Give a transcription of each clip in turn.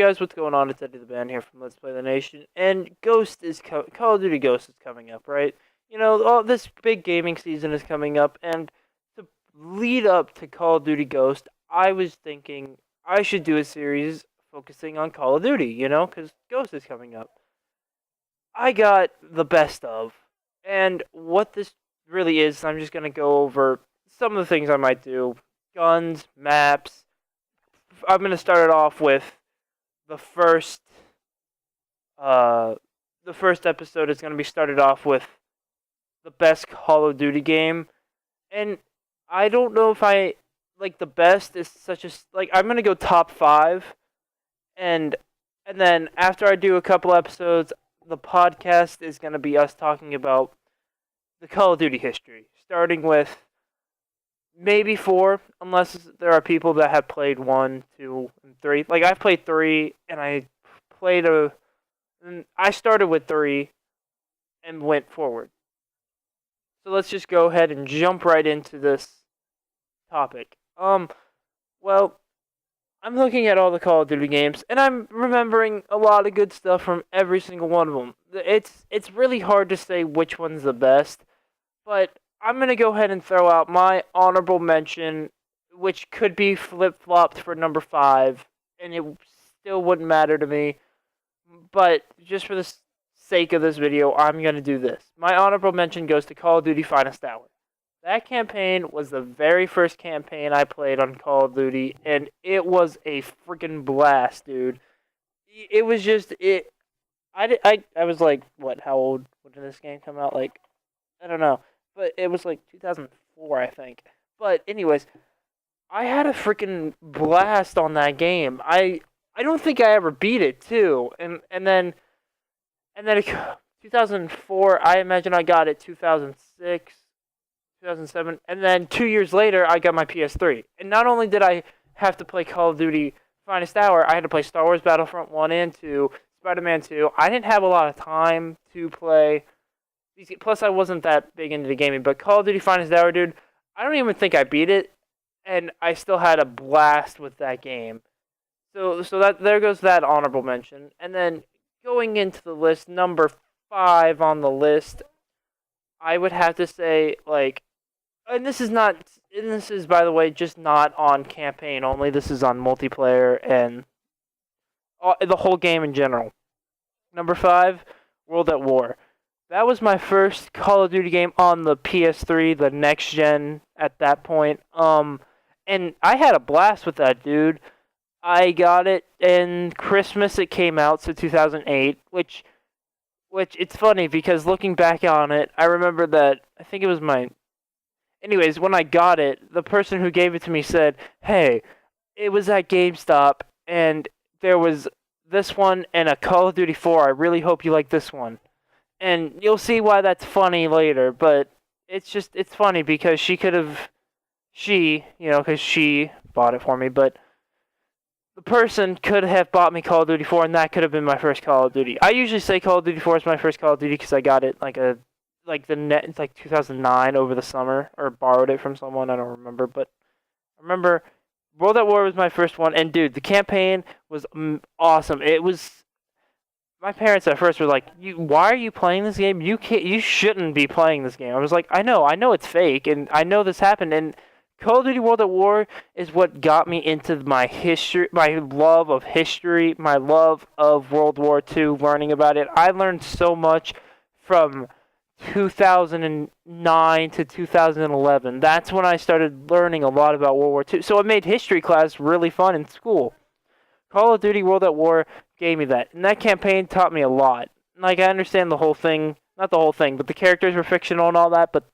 guys, what's going on? It's Eddie the Band here from Let's Play the Nation, and Call of Duty Ghost is coming up, right? All this big gaming season is coming up, and to lead up to Call of Duty Ghost, I was thinking I should do a series focusing on Call of Duty, because Ghost is coming up. I got the best of, and what this really is, I'm just gonna go over some of the things I might do: guns, maps. I'm gonna start it off with the first the first episode is going to be started off with the best Call of Duty game. And I don't know if I like the best is such as like I'm going to go top 5, and then after I do a couple episodes, the podcast is going to be us talking about the Call of Duty history, starting with maybe 4, unless there are people that have played 1, 2, and 3. Like I've played 3, and I started with 3 and went forward. So let's just go ahead and jump right into this topic. Well, I'm looking at all the Call of Duty games, and I'm remembering a lot of good stuff from every single one of them. It's really hard to say which one's the best, but I'm going to go ahead and throw out my honorable mention, which could be flip-flopped for number 5, and it still wouldn't matter to me. But just for the sake of this video, I'm going to do this. My honorable mention goes to Call of Duty Finest Hour. That campaign was the very first campaign I played on Call of Duty, and it was a freaking blast, dude. It was just, I was like, what, how old? When did this game come out? Like, I don't know. But it was like 2004, I think. But anyways, I had a freaking blast on that game. I don't think I ever beat it too. And then 2004, I imagine I got it 2006, 2007, and then 2 years later I got my PS3. And not only did I have to play Call of Duty Finest Hour, I had to play Star Wars Battlefront 1 and 2, Spider-Man 2. I didn't have a lot of time to play these, plus I wasn't that big into the gaming, but Call of Duty Finest Hour, dude, I don't even think I beat it, and I still had a blast with that game. So that there goes that honorable mention. And then going into the list, number 5 on the list, I would have to say, like, and this is by the way just not on campaign only. This is on multiplayer and the whole game in general. Number 5, World at War. That was my first Call of Duty game on the PS3, the next gen at that point. And I had a blast with that, dude. I got it in Christmas. It came out, so 2008, which it's funny because looking back on it, I remember that I think it was anyways, when I got it, the person who gave it to me said, "Hey, it was at GameStop and there was this one and a Call of Duty 4. I really hope you like this one." And you'll see why that's funny later, but it's funny because because she bought it for me, but the person could have bought me Call of Duty 4, and that could have been my first Call of Duty. I usually say Call of Duty 4 is my first Call of Duty because I got it it's like 2009 over the summer, or borrowed it from someone, I don't remember. But I remember World at War was my first one, and dude, the campaign was awesome. It was, my parents at first were like, why are you playing this game? You shouldn't be playing this game. I was like, I know it's fake, and I know this happened, and Call of Duty World at War is what got me into my love of history, my love of World War II, learning about it. I learned so much from 2009 to 2011. That's when I started learning a lot about World War II. So it made history class really fun in school. Call of Duty World at War gave me that. And that campaign taught me a lot. Like, I understand the whole thing. Not the whole thing, but the characters were fictional and all that, but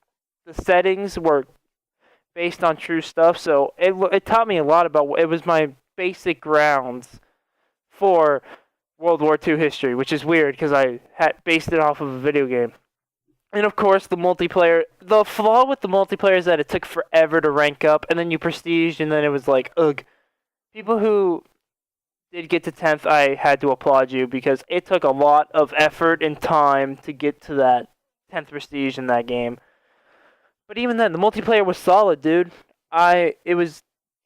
the settings were based on true stuff, so it taught me a lot about, it was my basic grounds for World War II history, which is weird because I had based it off of a video game. And of course, the multiplayer, the flaw with the multiplayer is that it took forever to rank up, and then you prestige, and then it was like, ugh. People who did get to 10th, I had to applaud you because it took a lot of effort and time to get to that 10th prestige in that game. But even then, the multiplayer was solid, dude. It was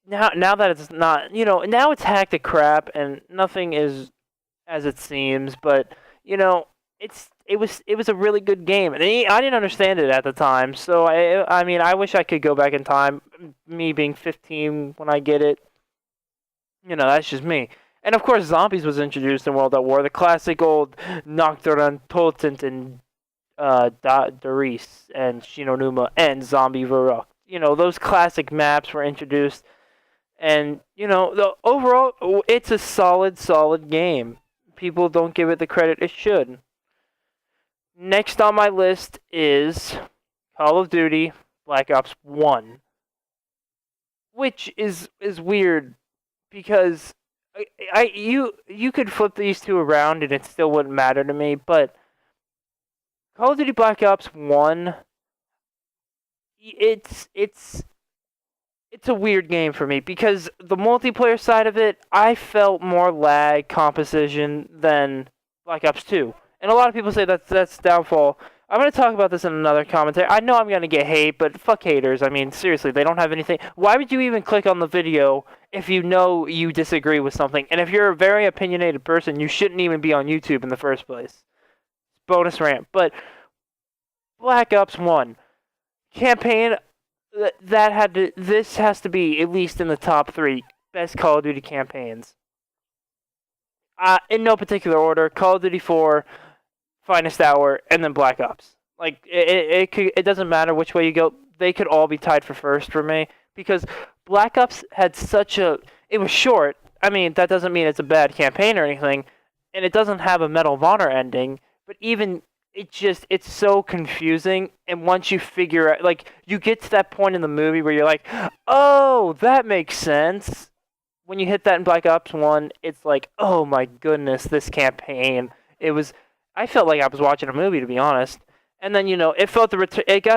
now that it's not, now it's hacked to crap and nothing is as it seems, but you know, it was a really good game, and I didn't understand it at the time. So I mean, I wish I could go back in time. Me being 15 when I get it, that's just me. And of course, zombies was introduced in World at War. The classic old Nocturne Totent and Doris and Shinonuma and Zombie Varrock. Those classic maps were introduced, and the overall, it's a solid game. People don't give it the credit it should. Next on my list is Call of Duty Black Ops 1, which is weird because you could flip these two around and it still wouldn't matter to me, but Call of Duty Black Ops 1, it's a weird game for me because the multiplayer side of it, I felt more lag composition than Black Ops 2. And a lot of people say that's downfall. I'm going to talk about this in another commentary. I know I'm going to get hate, but fuck haters. I mean, seriously, they don't have anything. Why would you even click on the video if you know you disagree with something? And if you're a very opinionated person, you shouldn't even be on YouTube in the first place. Bonus rant. But Black Ops 1 campaign, this has to be at least in the top 3 best Call of Duty campaigns. In no particular order, Call of Duty 4, Finest Hour, and then Black Ops. Like, it doesn't matter which way you go. They could all be tied for first for me. Because Black Ops had it was short. I mean, that doesn't mean it's a bad campaign or anything. And it doesn't have a Medal of Honor ending. But even, it's so confusing. And once you figure out, like, you get to that point in the movie where you're like, oh, that makes sense. When you hit that in Black Ops 1, it's like, oh my goodness, this campaign. I felt like I was watching a movie, to be honest. And then, it got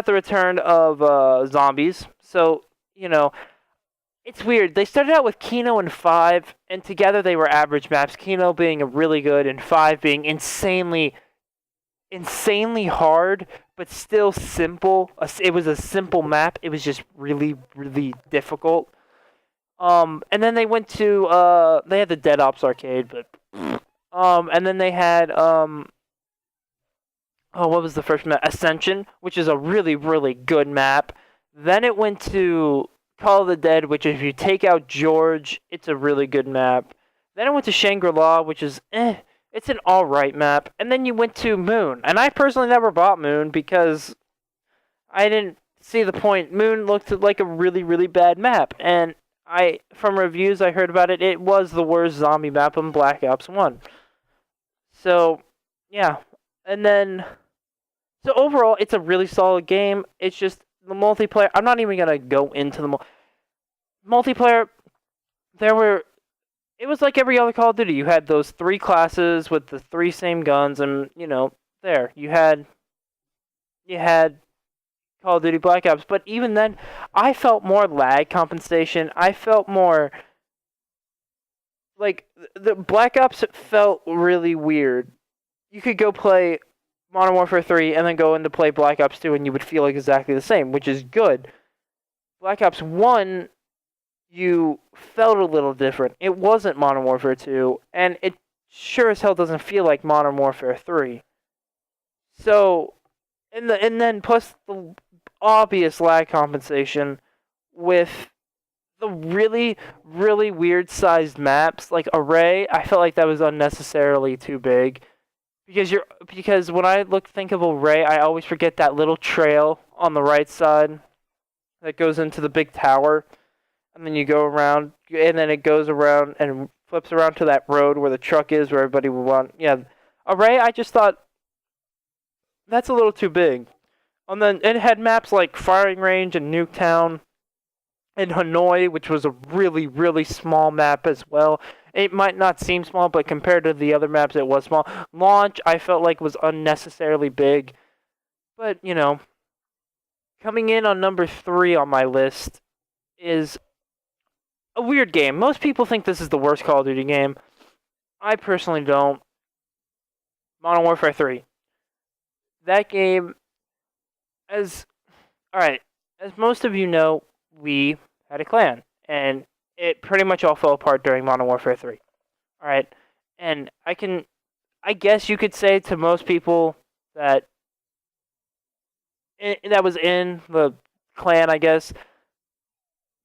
the return of zombies. So, it's weird. They started out with Kino and 5, and together they were average maps. Kino being really good, and 5 being insanely hard, but still simple. It was a simple map. It was just really, really difficult. And then they went to, they had the Dead Ops arcade, but, and then they had, what was the first map? Ascension, which is a really, really good map. Then it went to Call of the Dead, which if you take out George, it's a really good map. Then it went to Shangri-La, which is, it's an alright map. And then you went to Moon. And I personally never bought Moon because I didn't see the point. Moon looked like a really, really bad map. And from reviews I heard about it, it was the worst zombie map in Black Ops 1. So, yeah. And then, so overall, it's a really solid game. It's just the multiplayer. I'm not even going to go into the multiplayer. It was like every other Call of Duty. You had those 3 classes with the 3 same guns, and, there. You had Call of Duty Black Ops. But even then, I felt more lag compensation. I felt more, like, the Black Ops felt really weird. You could go play Modern Warfare 3 and then go into play Black Ops 2 and you would feel exactly the same, which is good. Black Ops 1, you felt a little different. It wasn't Modern Warfare 2, and it sure as hell doesn't feel like Modern Warfare 3. So, and then plus the obvious lag compensation with the really, really weird-sized maps, like Array, I felt like that was unnecessarily too big. Because when I think of Array, I always forget that little trail on the right side that goes into the big tower, and then you go around, and then it goes around and flips around to that road where the truck is, where everybody would want. Yeah, Array, I just thought that's a little too big. And then it had maps like Firing Range and Nuketown and Hanoi, which was a really, really small map as well. It might not seem small, but compared to the other maps, it was small. Launch, I felt like was unnecessarily big. But, coming in on number 3 on my list is a weird game. Most people think this is the worst Call of Duty game. I personally don't. Modern Warfare 3. That game, as most of you know, we had a clan. And it pretty much all fell apart during Modern Warfare 3. All right, and I guess you could say to most people that that was in the clan, I guess,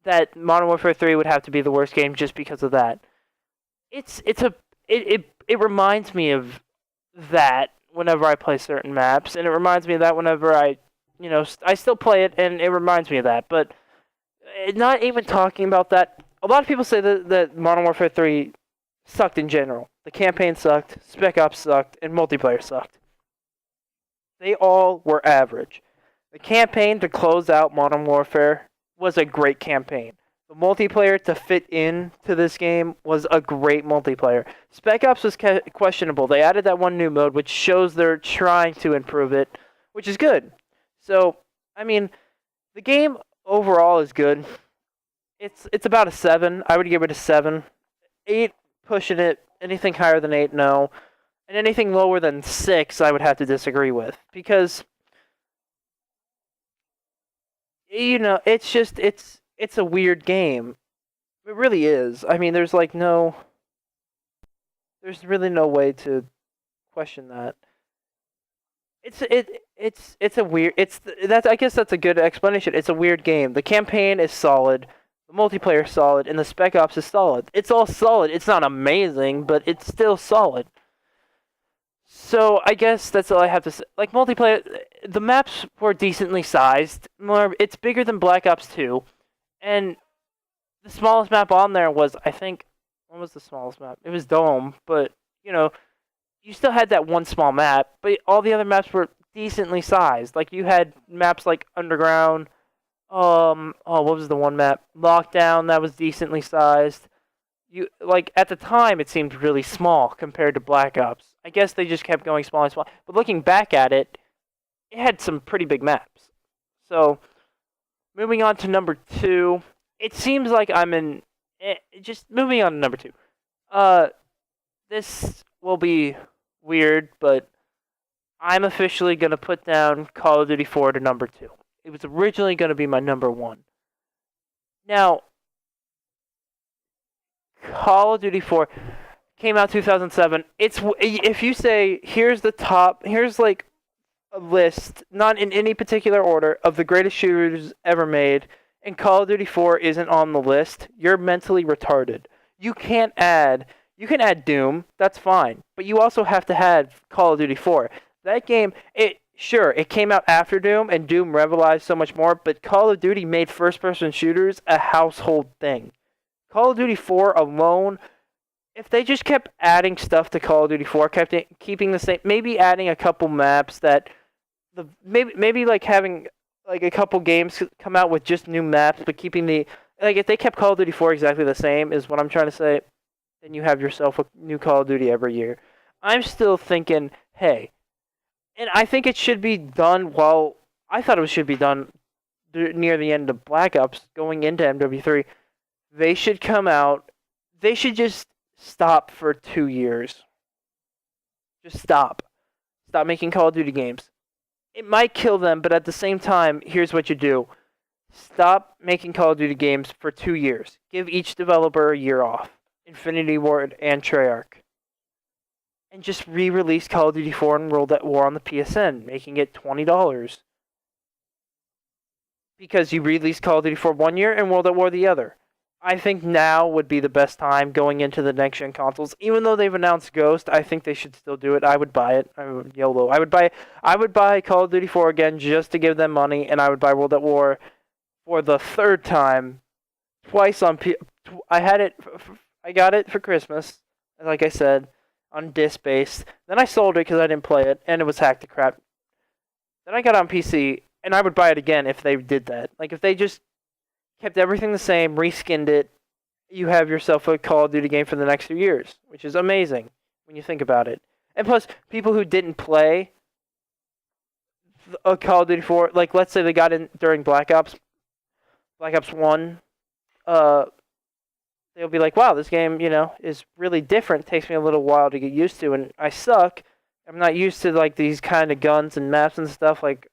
that Modern Warfare 3 would have to be the worst game just because of that. It reminds me of that whenever I play certain maps, and it reminds me of that whenever I still play it, and it reminds me of that. But not even talking about that, a lot of people say that Modern Warfare 3 sucked in general. The campaign sucked, Spec Ops sucked, and multiplayer sucked. They all were average. The campaign to close out Modern Warfare was a great campaign. The multiplayer to fit into this game was a great multiplayer. Spec Ops was questionable. They added that one new mode, which shows they're trying to improve it, which is good. So, I mean, the game overall is good. It's about a 7. I would give it a 7. 8, pushing it. Anything higher than 8, no. And anything lower than 6, I would have to disagree with. Because, it's just, it's a weird game. It really is. I mean, there's really no way to question that. It's a weird. I guess that's a good explanation. It's a weird game. The campaign is solid, the multiplayer is solid, and the Spec Ops is solid. It's all solid. It's not amazing, but it's still solid. So I guess that's all I have to say. Like multiplayer, the maps were decently sized. It's bigger than Black Ops 2, and the smallest map on there was, I think, what was the smallest map? It was Dome, but you still had that one small map, but all the other maps were decently sized. Like you had maps like Underground. What was the one map? Lockdown, that was decently sized. At the time, it seemed really small compared to Black Ops. I guess they just kept going small and small. But looking back at it, it had some pretty big maps. So, moving on to number 2, it seems like I'm in. Just moving on to number 2. This will be weird, but I'm officially going to put down Call of Duty 4 to number 2. It was originally going to be my number 1. Now, Call of Duty 4 came out 2007. If you say, here's like a list, not in any particular order, of the greatest shooters ever made, and Call of Duty 4 isn't on the list, you're mentally retarded. You can add Doom, that's fine, but you also have to have Call of Duty 4. That game, it came out after Doom, and Doom revolutionized so much more, but Call of Duty made first-person shooters a household thing. Call of Duty 4 alone, if they just kept adding stuff to Call of Duty 4, keeping the same, maybe adding a couple maps that, maybe like having like a couple games come out with just new maps, but keeping if they kept Call of Duty 4 exactly the same, is what I'm trying to say, then you have yourself a new Call of Duty every year. I'm still thinking, hey, and I think it should be done I thought it should be done near the end of Black Ops, going into MW3. They should come out. They should just stop for 2 years. Just stop. Stop making Call of Duty games. It might kill them, but at the same time, here's what you do. Stop making Call of Duty games for 2 years. Give each developer a year off. Infinity Ward and Treyarch. And just re-release Call of Duty 4 and World at War on the PSN, making it $20. Because you released Call of Duty 4 one year and World at War the other. I think now would be the best time going into the next-gen consoles. Even though they've announced Ghost, I think they should still do it. I would buy it. YOLO. I would buy Call of Duty 4 again just to give them money, and I would buy World at War for the 3rd time. Twice on I got it for Christmas, like I said, on disc-based. Then I sold it because I didn't play it, and it was hacked to crap. Then I got it on PC, and I would buy it again if they did that. Like, if they just kept everything the same, reskinned it, you have yourself a Call of Duty game for the next few years, which is amazing when you think about it. And plus, people who didn't play a Call of Duty 4, like, let's say they got in during Black Ops 1, they'll be like, wow, this game, is really different. It takes me a little while to get used to, and I suck. I'm not used to, like, these kind of guns and maps and stuff, like,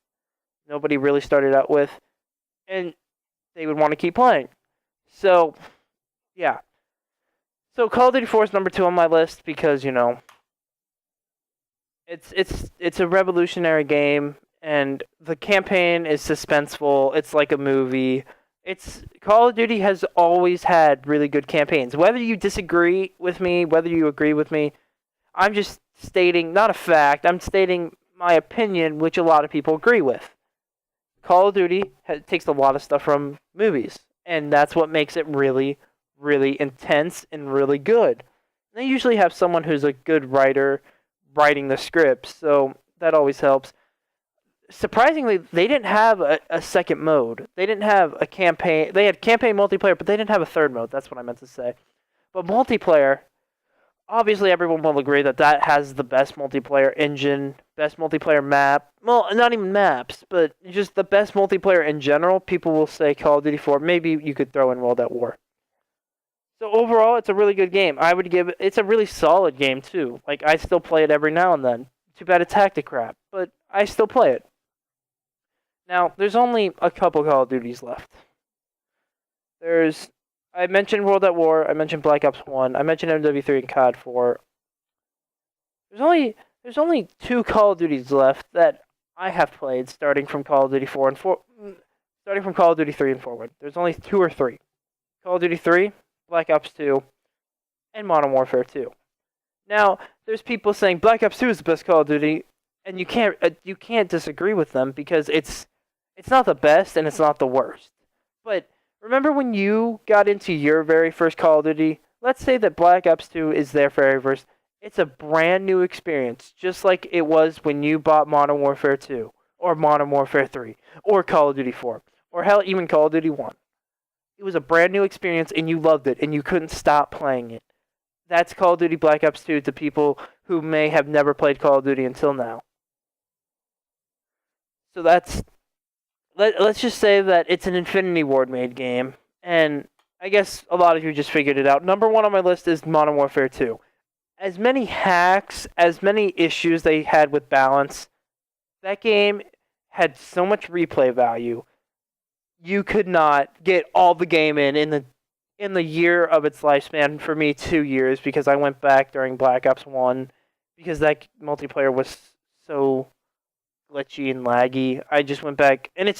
nobody really started out with. And they would want to keep playing. So, Yeah. So Call of Duty 4 is number 2 on my list because, it's a revolutionary game, and the campaign is suspenseful. It's like a movie. It's Call of Duty has always had really good campaigns. Whether you disagree with me, whether you agree with me, I'm just stating not a fact. I'm stating my opinion, which a lot of people agree with. Call of Duty takes a lot of stuff from movies, and that's what makes it really, really intense and really good. They usually have someone who's a good writer writing the scripts, so that always helps. Surprisingly, they didn't have a second mode. They didn't have a campaign. They had campaign multiplayer, but they didn't have a third mode. That's what I meant to say. But multiplayer, obviously everyone will agree that that has the best multiplayer engine, best multiplayer map. Well, not even maps, but just the best multiplayer in general. People will say Call of Duty 4. Maybe you could throw in World at War. So overall, it's a really good game. I would give it. It's a really solid game too. Like, I still play it every now and then. Too bad it's tactic crap, but I still play it. Now, there's only a couple Call of Duties left. I mentioned World at War. I mentioned Black Ops 1. I mentioned MW3 and COD 4. There's only 2 Call of Duties left that I have played, starting from Call of Duty 4 and 4. Starting from Call of Duty 3 and forward. There's only 2 or 3. Call of Duty 3. Black Ops 2, and Modern Warfare 2. Now, there's people saying Black Ops 2 is the best Call of Duty, and you can't disagree with them because it's not the best and it's not the worst. But remember when you got into your very first Call of Duty? Let's say that Black Ops 2 is their very first. It's a brand new experience, just like it was when you bought Modern Warfare 2, or Modern Warfare 3, or Call of Duty 4, or hell, even Call of Duty 1. It was a brand new experience, and you loved it, and you couldn't stop playing it. That's Call of Duty Black Ops 2 to people who may have never played Call of Duty until now. So let's just say that it's an Infinity Ward made game, and I guess a lot of you just figured it out. Number 1 on my list is Modern Warfare 2. As many hacks, as many issues they had with balance, that game had so much replay value. You could not get all the game in the year of its lifespan. For me, 2 years, because I went back during Black Ops 1 because that multiplayer was so glitchy and laggy. I just went back, and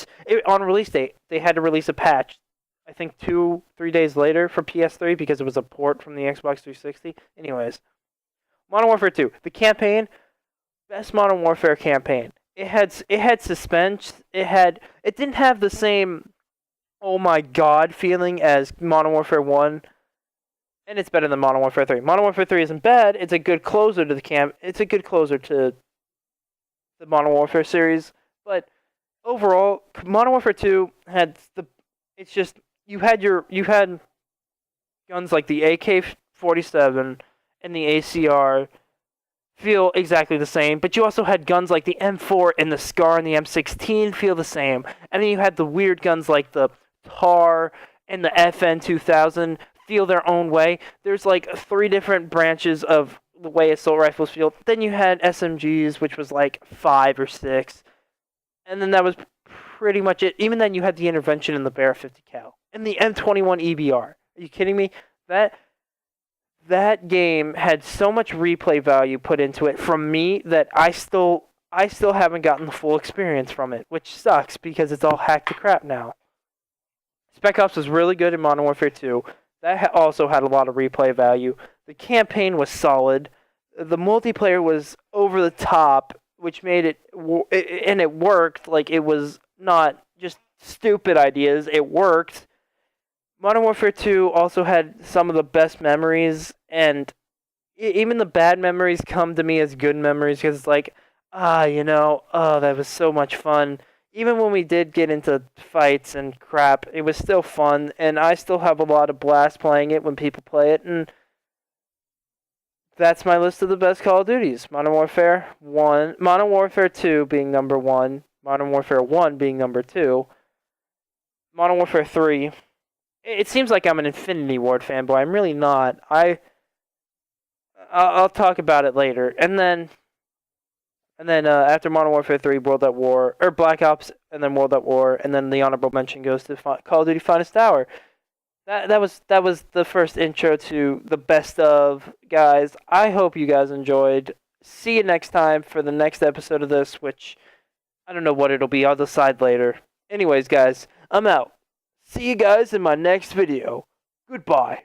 on release date, they had to release a patch, I think 2-3 days later for PS3 because it was a port from the Xbox 360. Anyways, Modern Warfare 2, the campaign, best Modern Warfare campaign. It had suspense. It didn't have the same oh my god feeling as Modern Warfare 1, and it's better than Modern Warfare 3. Modern Warfare 3 isn't bad. It's a good closer to the It's a good closer to the Modern Warfare series, but overall, Modern Warfare 2 had it's just you had guns like the AK-47 and the ACR feel exactly the same, but you also had guns like the M4 and the SCAR and the M16 feel the same, and then you had the weird guns like the TAR and the FN-2000 feel their own way. There's like 3 different branches of the way assault rifles feel. Then you had SMGs, which was like 5 or 6, and then that was pretty much it. Even then, you had the intervention in the Bear 50 cal and the M21 EBR. Are you kidding me? That game had so much replay value put into it from me that I still haven't gotten the full experience from it, which sucks because it's all hacked to crap now. Spec Ops was really good in Modern Warfare 2. That also had a lot of replay value. The campaign was solid. The multiplayer was over the top, which made it, and it worked. Like, it was not just stupid ideas. It worked. Modern Warfare 2 also had some of the best memories, and even the bad memories come to me as good memories, because it's like, that was so much fun. Even when we did get into fights and crap, it was still fun, and I still have a lot of blast playing it when people play it, and that's my list of the best Call of Duties. Modern Warfare 1, Modern Warfare 2 being number 1, Modern Warfare 1 being number 2, Modern Warfare 3. It seems like I'm an Infinity Ward fanboy. I'm really not. I'll talk about it later. And then after Modern Warfare 3, World at War, or Black Ops, and then World at War, and then the honorable mention goes to Call of Duty Finest Hour. that was the first intro to the best of, guys. I hope you guys enjoyed. See you next time for the next episode of this, which I don't know what it'll be. I'll decide later. Anyways, guys, I'm out. See you guys in my next video. Goodbye.